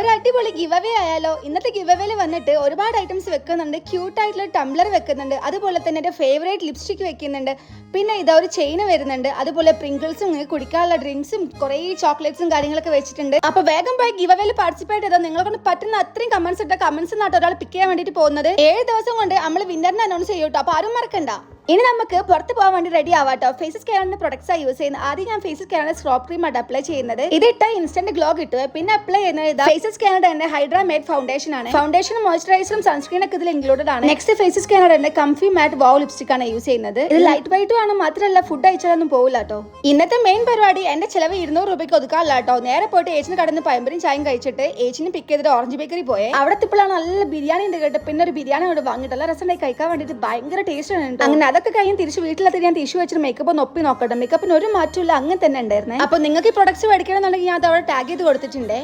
ഒരു അടിപൊളി give away ആയാലോ. ഇന്നത്തെ ഗിവ് അവേയിൽ വന്നിട്ട് ഒരുപാട് ഐറ്റംസ് വെക്കുന്നുണ്ട്. ക്യൂട്ട് ആയിട്ടുള്ള ടംബ്ലർ വെക്കുന്നുണ്ട്, അതുപോലെ തന്നെ എൻ്റെ ഫേവറേറ്റ് ലിപ്സ്റ്റിക് വെക്കുന്നുണ്ട്, പിന്നെ ഇതാ ഒരു ചെയിൻ വരുന്നുണ്ട്, അതുപോലെ പ്രിങ്കിൾസും കുടിക്കാനുള്ള ഡ്രിങ്ക്സും കുറേ ചോക്ലേറ്റ്സും കാര്യങ്ങളൊക്കെ വെച്ചിട്ടുണ്ട്. അപ്പൊ വേഗം പോയി ഗിവ് അവേയിൽ പാർട്ടിസിപ്പേറ്റ് ചെയ്തോ. നിങ്ങളെ കൊണ്ട് പറ്റുന്ന അത്രയും കമന്റ്സ് ഇട്ട കമന്റ്സ് നാട്ടോ ഒരാൾ പിക്ക് ചെയ്യാൻ വേണ്ടിയിട്ട് പോകുന്നത്. 7 ദിവസം കൊണ്ട് നമ്മൾ വിന്നറിനെ അനൗൺസ് ചെയ്യൂട്ടോ. അപ്പൊ ആരും മറക്കണ്ട. ഇനി നമുക്ക് പുറത്ത് പോകാൻ വേണ്ടി റെഡി ആവാട്ടോ. ഫേസസ് കെയറിന്റെ പ്രൊഡക്ട്സ് ആണ് യൂസ് ചെയ്യുന്നത്. ആദ്യം ഞാൻ ഫേസസ് കെയറിന്റെ സ്ക്രബ് ക്രീം ആണ് അപ്ലൈ ചെയ്യുന്നത്. ഇതിട്ട ഇൻസ്റ്റന്റ് ഗ്ലോ കിട്ടും. പിന്നെ അപ്ലൈ ചെയ്യുന്നത് ഫേസസ് കെയറിന്റെ ഹൈഡ്രാ മേഡ് ഫൗണ്ടേഷൻ ആണ്. ഫൗണ്ടേഷനും മോയ്സ്ചറൈസറും സൺസ്ക്രീൻ ഒക്കെ ഇതിൽ ഇൻക്ലൂഡഡ് ആണ്. നെക്സ്റ്റ് ഫേസസ് കെയറിന്റെ കംഫി മാറ്റ് വാവ് ലിപ്സ്റ്റിക് ആണ് യൂസ് ചെയ്യുന്നത്. ഇത് ലൈറ്റ് വെയിറ്റും ആണ്, മാത്രമല്ല ഫുഡ് അയച്ചാലൊന്നും പോകില്ല കേട്ടോ. ഇന്നത്തെ മെയിൻ പരിപാടി എന്റെ ചിലവ് 200 രൂപയ്ക്ക് ഒതുക്കാറില്ല കേട്ടോ. നേരെ പോയിട്ട് ഏച്ചിന് കടന്ന് പയമ്പരും ചായം കഴിച്ചിട്ട് ഏച്ചിന് പിക്ക് ചെയ്തിട്ട് ഓറഞ്ച് ബേക്കറി പോയെ. അവിടെ ഇപ്പോഴാണ് നല്ല ബിരിയാണി ഉണ്ട് കേട്ടോ. പിന്നെ ഒരു ബിരിയാണി അവിടെ വാങ്ങിയിട്ടല്ല രസമുണ്ടായി കഴിക്കാൻ വേണ്ടിയിട്ട് ഭയങ്കര ടേസ്റ്റ് ആണ്. അങ്ങനെ അതൊക്കെ കഴിഞ്ഞ് തിരിച്ച് വീട്ടിലെത്തി ഞാൻ ടിഷ്യൂ വെച്ചിട്ട് മേക്കപ്പ് ഒന്ന് ഒപ്പി നോക്കട്ടെ. മേക്കപ്പിന് ഒരു മാറ്റമില്ല, അങ്ങനെ തന്നെ ഉണ്ടായിരുന്നേ. അപ്പൊ നിങ്ങൾക്ക് ഈ പ്രൊഡക്ട്സ് മേടിക്കണമെന്നുണ്ടെങ്കിൽ ഞാൻ അത് അവിടെ ടാഗ് ചെയ്ത് കൊടുത്തിട്ടുണ്ടേ.